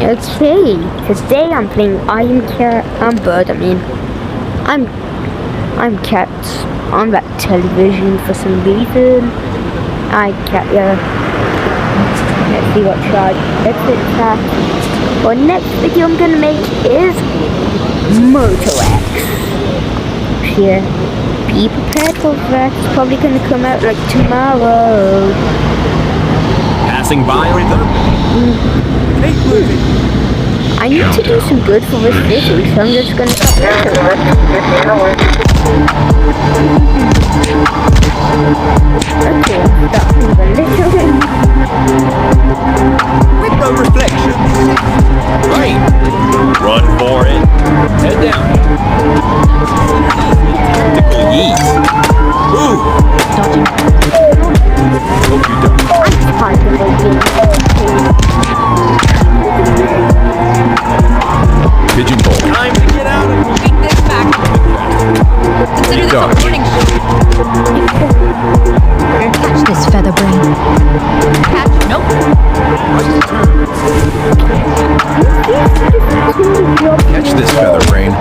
Okay, today I'm playing I'm cat on that television for some reason. Let's see what charge. Let's hit that. Well, next video I'm gonna make is Moto X. Yeah, be prepared for that. It's probably gonna come out like tomorrow. Passing by rhythm. Keep moving. I need to do some good for this video, so I'm just gonna stop it. Okay, stopping a little. With no reflection. Right. Run for it. Head down. Tickle yeet. Ooh. Hope you don't. I'm tired of making Pigeon bowl. Time to get out and Take this back. Consider this a warning shot. Catch this feather brain. Catch? Nope. Catch this feather brain.